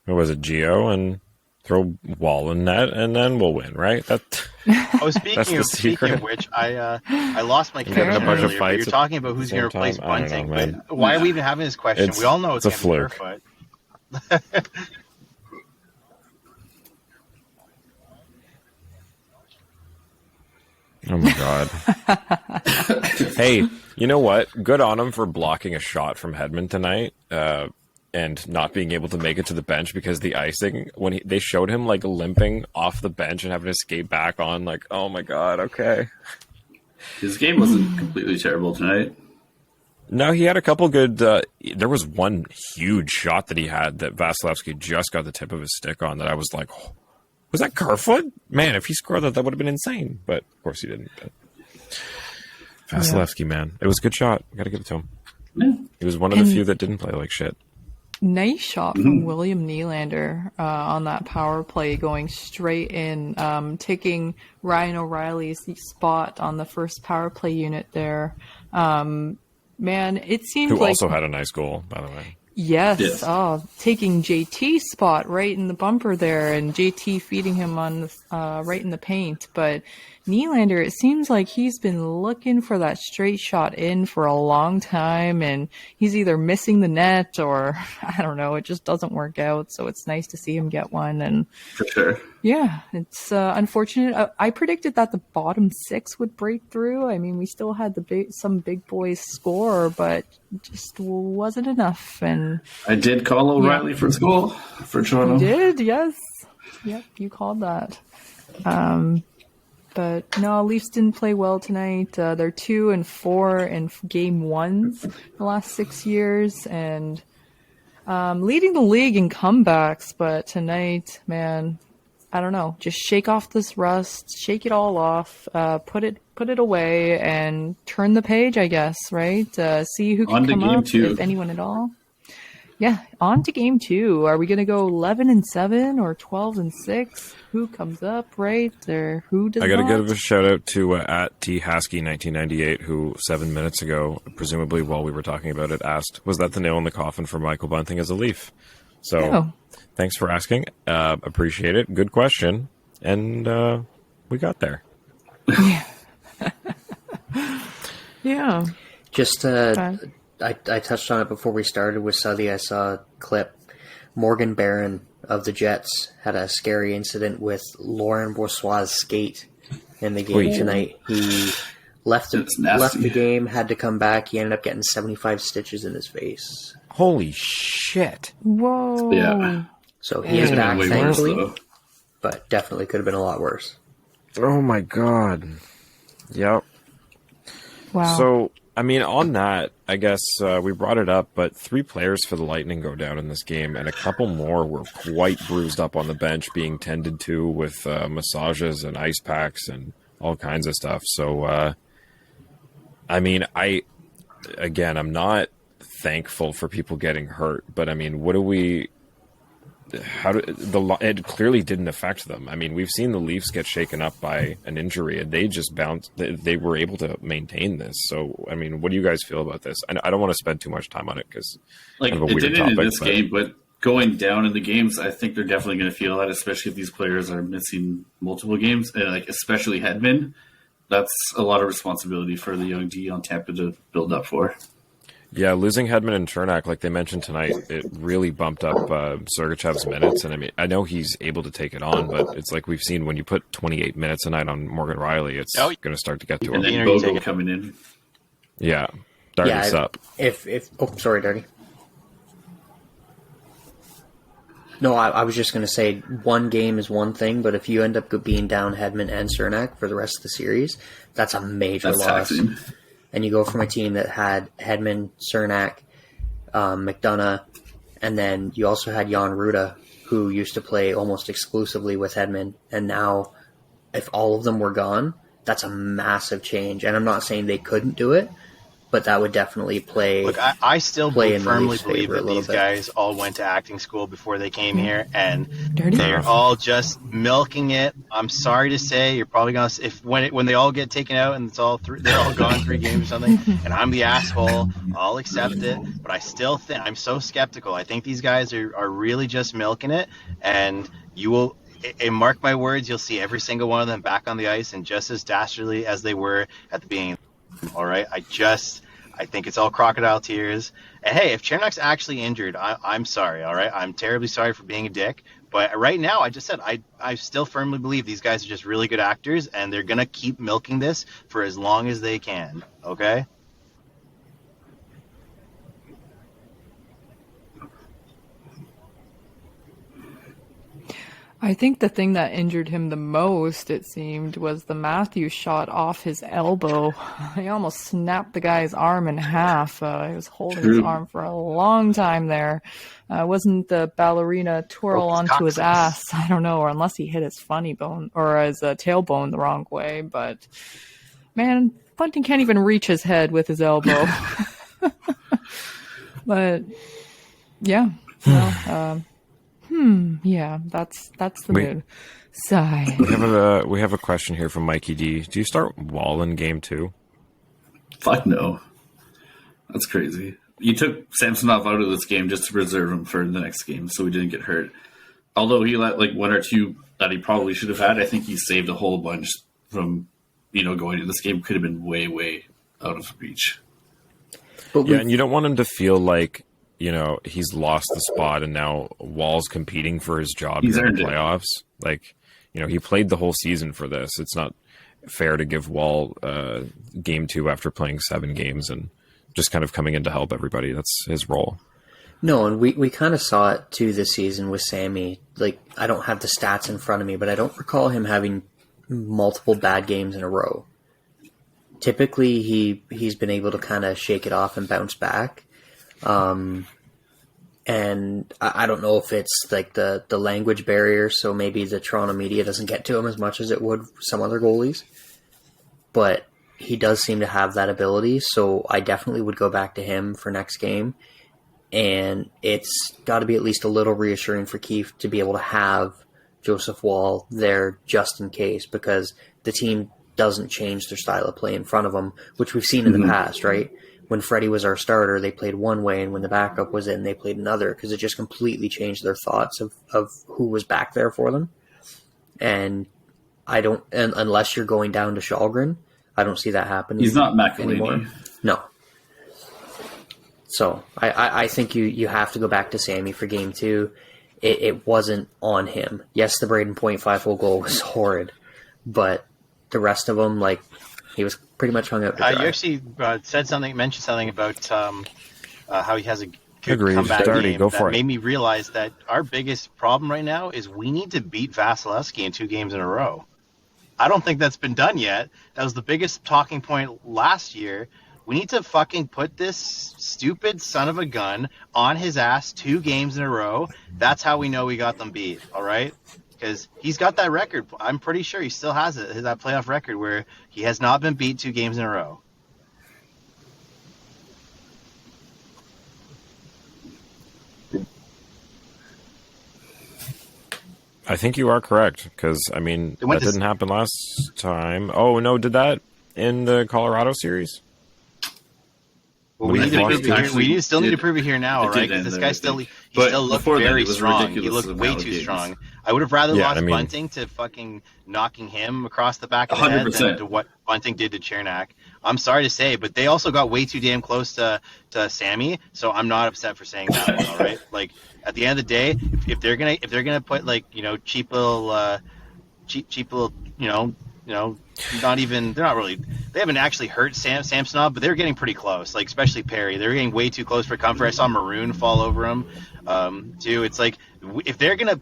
was it, Gio, and throw Wall in net, and then we'll win, right?
Speaking of which, I lost my connection earlier. But you're talking about who's going to replace Bunting. But why are we even having this question? We all know it's
a fluke. Oh my god. Hey, you know what? Good on him for blocking a shot from Hedman tonight, and not being able to make it to the bench because the icing, when they showed him like limping off the bench and having to skate back on, like, oh my god, okay.
His game wasn't completely terrible tonight.
No, he had a couple good, there was one huge shot that he had that Vasilevsky just got the tip of his stick on that I was like, oh, was that Kerfoot? Man, if he scored that, that would have been insane. But, of course, he didn't. But Vasilevsky, man. It was a good shot. Got to give it to him. He was one of the few that didn't play like shit.
Nice shot from William Nylander on that power play, going straight in, taking Ryan O'Reilly's spot on the first power play unit there. Man, it seemed
Who
like...
also had a nice goal, by the way.
Yes. Oh, taking JT's spot right in the bumper there, and JT feeding him on the, right in the paint. But Nylander, it seems like he's been looking for that straight shot in for a long time, and he's either missing the net or, I don't know, it just doesn't work out. So it's nice to see him get one. And
For sure.
yeah, it's unfortunate. I predicted that the bottom six would break through. I mean, we still had some big boys score, but it just wasn't enough. And
I did call O'Reilly for his goal for Toronto.
you did, yes. Yep, you called that. But no, Leafs didn't play well tonight. They're 2-4 in game ones the last 6 years, and leading the league in comebacks. But tonight, man, I don't know. Just shake off this rust, shake it all off, put it away, and turn the page. I guess, right? See who can come up, if anyone at all. Yeah, on to game 2. Are we going to go 11-7 or 12-6? Who comes up, right? Or who does
I got to
not?
give a shout out to at T Hasky 1998, who 7 minutes ago, presumably while we were talking about it, asked, "Was that the nail in the coffin for Michael Bunting as a Leaf?" So, Thanks for asking. Appreciate it. Good question, and we got there.
Yeah.
Just I touched on it before we started with Suthy. I saw a clip. Morgan Barron of the Jets had a scary incident with Laurent Brossois' skate in the game tonight. He left the game, had to come back. He ended up getting 75 stitches in his face.
Holy shit.
Whoa.
Yeah.
So he is back,
way
thankfully,
worse,
but definitely could have been a lot worse.
Oh my god. Yep.
Wow.
So, I mean, on that, I guess we brought it up, but 3 players for the Lightning go down in this game, and a couple more were quite bruised up on the bench, being tended to with massages and ice packs and all kinds of stuff. So, I mean, I'm not thankful for people getting hurt, but I mean, it clearly didn't affect them. I mean, we've seen the Leafs get shaken up by an injury, and they just bounced. They were able to maintain this. So, I mean, what do you guys feel about this? I don't want to spend too much time on it because
it didn't in this game, but going down in the games, I think they're definitely going to feel that, especially if these players are missing multiple games, and especially Hedman. That's a lot of responsibility for the young D on Tampa to build up for.
Yeah, losing Hedman and Chernak, like they mentioned tonight, it really bumped up Sergachev's minutes. And I mean, I know he's able to take it on, but it's like we've seen when you put 28 minutes a night on Morgan Rielly, it's going to start to get to him.
And then Bogo coming in.
Yeah, Darty's up.
Sorry, Darty. No, I was just going to say one game is one thing, but if you end up being down Hedman and Cernak for the rest of the series, that's a major loss.
Taxing.
And you go from a team that had Hedman, Cernak, McDonough, and then you also had Jan Ruda, who used to play almost exclusively with Hedman. And now, if all of them were gone, that's a massive change. And I'm not saying they couldn't do it, but that would definitely play.
Look, I still firmly believe that these
bit.
guys all went to acting school before they came here, and they're all just milking it. I'm sorry to say, you're probably gonna when they all get taken out and they're all gone 3 games or something, and I'm the asshole. I'll accept it, but I still think I'm so skeptical. I think these guys are really just milking it, and you will. And mark my words, you'll see every single one of them back on the ice and just as dastardly as they were at the beginning. All right, I think it's all crocodile tears. And hey, if Chernak's actually injured, I'm sorry. All right, I'm terribly sorry for being a dick. But right now, I just said I still firmly believe these guys are just really good actors, and they're gonna keep milking this for as long as they can. Okay.
I think the thing that injured him the most, it seemed, was the Matthews shot off his elbow. He almost snapped the guy's arm in half. He was holding his arm for a long time there. Wasn't the ballerina twirl onto his ass? I don't know, or unless he hit his funny bone or his tailbone the wrong way. But, man, Bunting can't even reach his head with his elbow. But yeah, no, yeah, that's the mood. Sigh.
We have a question here from Mikey D. Do you start Wall in game 2?
Fuck no. That's crazy. You took Samsonov out of this game just to preserve him for the next game so he didn't get hurt. Although he let like one or two that he probably should have had, I think he saved a whole bunch from, going to this game. Could have been way, way out of reach.
But and you don't want him to feel like, he's lost the spot and now Wall's competing for his job in the playoffs. Like, he played the whole season for this. It's not fair to give Wall game 2 after playing 7 games and just kind of coming in to help everybody. That's his role.
No, and we kind of saw it too this season with Sammy. Like, I don't have the stats in front of me, but I don't recall him having multiple bad games in a row. Typically, he's been able to kind of shake it off and bounce back. And I don't know if it's like the language barrier, so maybe the Toronto media doesn't get to him as much as it would some other goalies. But he does seem to have that ability, so I definitely would go back to him for next game. And it's got to be at least a little reassuring for Keefe to be able to have Joseph Wall there just in case, because the team doesn't change their style of play in front of them, which we've seen in the past, right? When Freddie was our starter, they played one way, and when the backup was in, they played another, because it just completely changed their thoughts of who was back there for them. And unless you're going down to Shalgren, I don't see that happening.
He's not McElhinney
anymore. No. So I think you have to go back to Sammy for game 2. It wasn't on him. Yes, the Braden .50 goal was horrid, but the rest of them, like, he was pretty much hung out to dry.
You actually mentioned something about how he has a good
Agreed.
comeback game.
Go
that
for it.
Made me realize that our biggest problem right now is we need to beat Vasilevsky in 2 games in a row. I don't think that's been done yet. That was the biggest talking point last year. We need to fucking put this stupid son of a gun on his ass 2 games in a row. That's how we know we got them beat, all right? Because he's got that record. I'm pretty sure he still has it, that playoff record where he has not been beat 2 games in a row.
I think you are correct, because, that didn't happen last time. Oh, no, did that in the Colorado series?
Well, we still need to prove it here now, right? Because this guy still looked very strong. He looked way too strong. I would have rather lost Bunting to fucking knocking him across the back of the head than to what Bunting did to Chernak. I'm sorry to say, but they also got way too damn close to Sammy, so I'm not upset for saying that one, all right? Like, at the end of the day, if they're gonna put, like, cheap little they haven't actually hurt Samsonov, but they're getting pretty close, like, especially Perry. They're getting way too close for comfort. I saw Maroon fall over him too. It's like, if they're gonna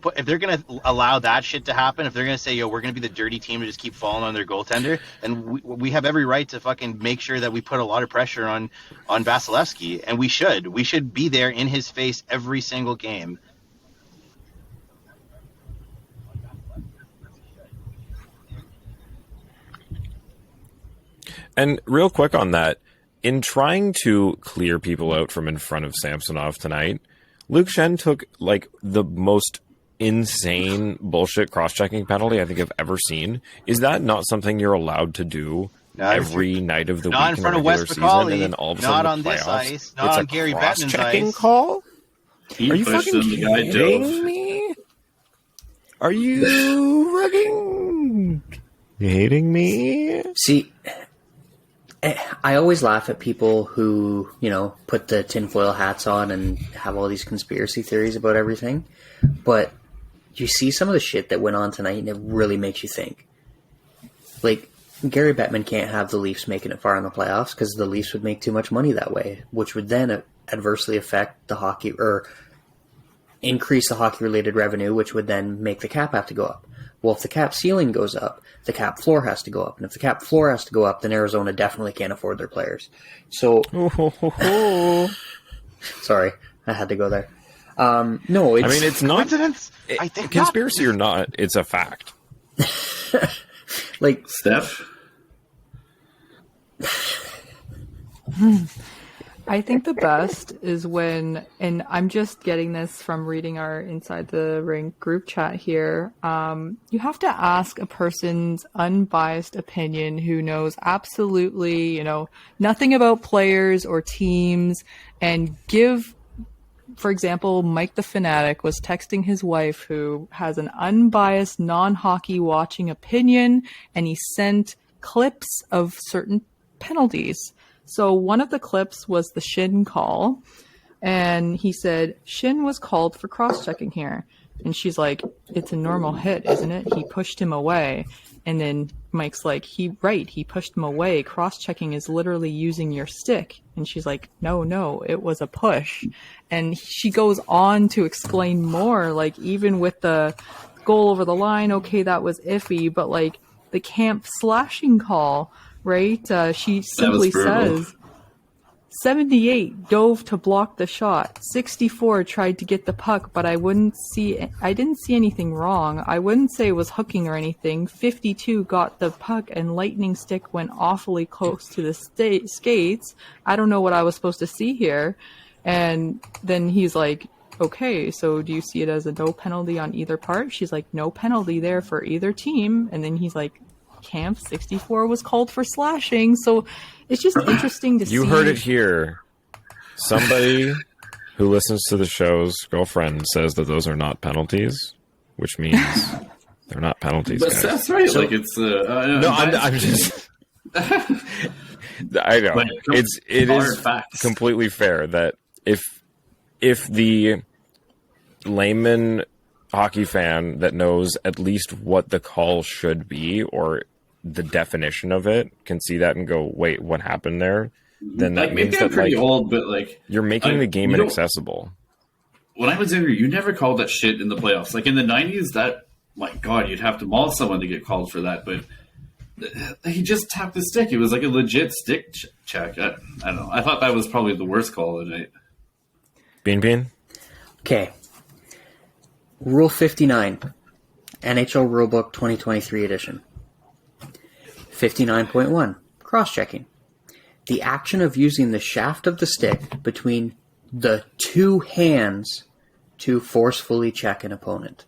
allow that shit to happen, if they're gonna say, yo, we're gonna be the dirty team to just keep falling on their goaltender, then we have every right to fucking make sure that we put a lot of pressure on Vasilevsky, and we should be there in his face every single game.
And real quick on that, in trying to clear people out from in front of Samsonov tonight, Luke Shen took, like, the most insane bullshit cross-checking penalty I think I've ever seen. Is that not something you're allowed to do every night of the week
in front of West
season, and then all of a sudden
not on this ice, not on Gary Bettman's ice.
Call? Are you fucking kidding me? Are you fucking hating me?
See, I always laugh at people who, put the tinfoil hats on and have all these conspiracy theories about everything. But you see some of the shit that went on tonight, and it really makes you think. Like, Gary Bettman can't have the Leafs making it far in the playoffs because the Leafs would make too much money that way, which would then adversely affect the hockey, or increase the hockey-related revenue, which would then make the cap have to go up. Well, if the cap ceiling goes up, the cap floor has to go up. And if the cap floor has to go up, then Arizona definitely can't afford their players. So, sorry, I had to go there. No, it's...
it's not...
Coincidence? I think
conspiracy or not, it's a fact.
Like...
Steph?
I think the best is when, and I'm just getting this from reading our Inside the Rink group chat here, you have to ask a person's unbiased opinion who knows absolutely, nothing about players or teams, and give, for example, Mike the Fanatic was texting his wife who has an unbiased non-hockey watching opinion, and he sent clips of certain penalties. So one of the clips was the Shin call, and he said, Shin was called for cross-checking here. And she's like, it's a normal hit, isn't it? He pushed him away. And then Mike's like, he pushed him away. Cross-checking is literally using your stick. And she's like, no, it was a push. And she goes on to explain more, like even with the goal over the line, okay, that was iffy, but like the camp slashing call, right? She simply says, 78 dove to block the shot. 64 tried to get the puck, but I didn't see anything wrong. I wouldn't say it was hooking or anything. 52 got the puck and lightning stick went awfully close to the skates. I don't know what I was supposed to see here. And then he's like, okay, so do you see it as a no penalty on either part? She's like, no penalty there for either team. And then he's like, Camp 64 was called for slashing. So it's just interesting to see.
You heard it here. Somebody who listens to the show's girlfriend says that those are not penalties, which means they're not penalties.
But
guys.
that's right.
So,
like it's
no, I'm just. I know
like,
it is
facts.
completely fair that if the layman hockey fan that knows at least what the call should be or the definition of it can see that and go, wait, what happened there? Then that means that
pretty old, but like
you're making the game inaccessible.
When I was younger, you never called that shit in the playoffs. Like in the 90s, that, my God, you'd have to maul someone to get called for that. But he just tapped the stick. It was like a legit stick check. I don't know. I thought that was probably the worst call of the night.
Biehn?
Okay. Rule 59, NHL Rulebook 2023 edition. 59.1, cross-checking. The action of using the shaft of the stick between the two hands to forcefully check an opponent.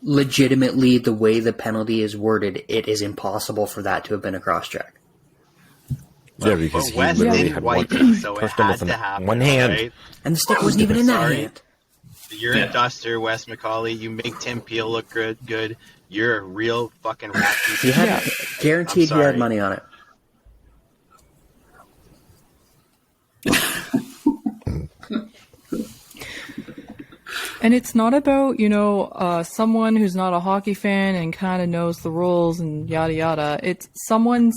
Legitimately, the way the penalty is worded, it is impossible for that to have been a cross-check.
Yeah, because he
West
literally
didn't
had
wipe
one,
it, so it
pushed him
had
with
to happen.
one hand.
Right?
And the stick wasn't even in that hand.
You're a duster, Wes McCauley. You make Tim Peel look good. You're a real fucking rat.
He had guaranteed he had money on it.
And it's not about, someone who's not a hockey fan and kind of knows the rules and yada yada. It's someone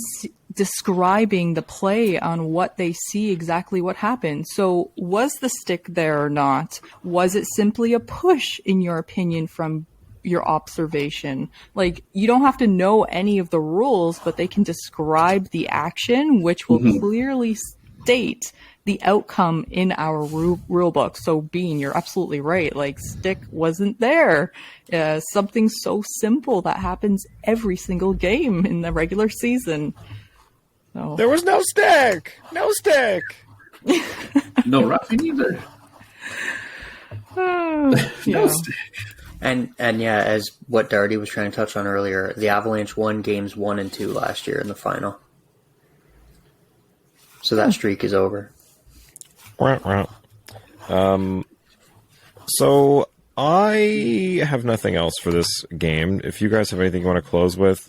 describing the play on what they see, exactly what happened. So was the stick there or not? Was it simply a push, in your opinion, from your observation? Like, you don't have to know any of the rules, but they can describe the action, which will clearly state the outcome in our rule book. So Biehn, you're absolutely right. Like, stick wasn't there. Something so simple that happens every single game in the regular season. So.
There was no stick. No stick.
No roughing either. No stick.
And yeah, as what Darty was trying to touch on earlier, the Avalanche won games 1 and 2 last year in the final. So that streak is over.
So I have nothing else for this game. If you guys have anything you want to close with,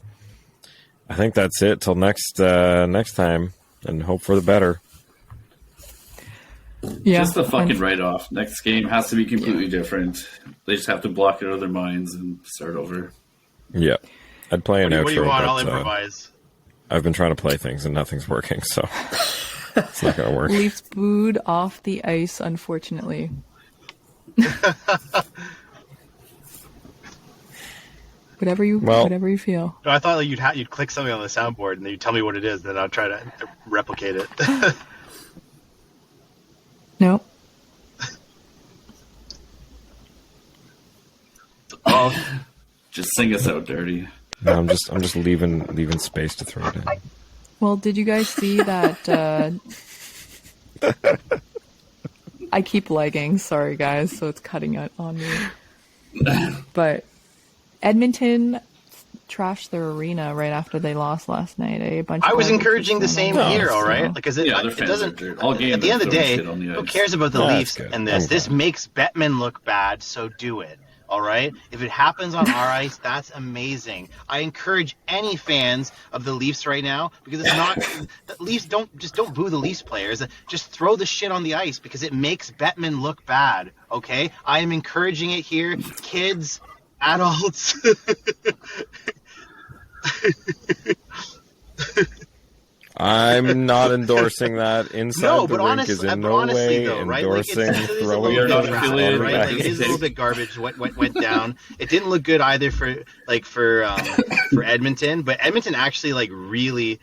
I think that's it till next time, and hope for the better.
Yeah,
just a fucking write-off. Next game has to be completely different. They just have to block it out of their minds and start over.
Yeah, I'd play an outro.
What do you want?
But,
I'll improvise.
I've been trying to play things and nothing's working, so it's not going to work.
Leafs booed off the ice, unfortunately. Whatever you feel.
No, I thought like, you'd click something on the soundboard and then you'd tell me what it is, and then I'll try to replicate it.
No.
Oh, just sing us out, Dirty.
No, I'm just leaving space to throw it in.
Well, did you guys see that I keep lagging. Sorry, guys. So it's cutting it on me. But Edmonton trashed their arena right after they lost last night. A bunch.
I was
of
encouraging the same here, all right?
Their
It
fans
doesn't.
are all game
At the end of the day,
on the
who
ice.
cares about the
No,
Leafs
that's good.
and this?
I'm
This
fine.
makes Bettman look bad, so do it. All right. If it happens on our ice, that's amazing. I encourage any fans of the Leafs right now because it's not. The Leafs don't boo the Leafs players. Just throw the shit on the ice because it makes Bettman look bad. Okay. I am encouraging it here, kids, adults.
I'm not endorsing that. Inside
No,
the
but
rink is in no
honestly,
way
though, right? Like,
endorsing
it is a
throwing
little bit
things
trash,
on the
right? Like, it is a
ice.
little bit garbage. What went down? It didn't look good either for Edmonton, but Edmonton actually really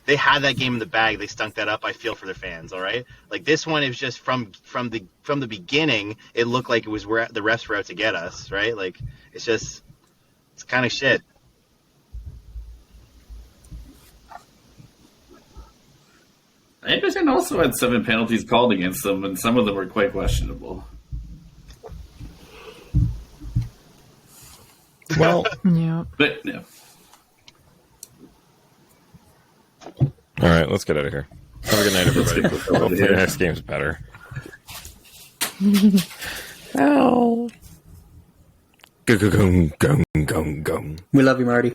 they had that game in the bag. They stunk that up. I feel for their fans. All right, like this one is just from the beginning. It looked like it was where the refs were out to get us. Right? Like it's kind of shit.
Edmonton also had 7 penalties called against them, and some of them were quite questionable.
Well,
Yeah.
But no.
all right, let's get out of here. Have a good night, everybody. Hopefully the next game's better. Oh. Go, go, go, go, go, go.
We love you, Marty.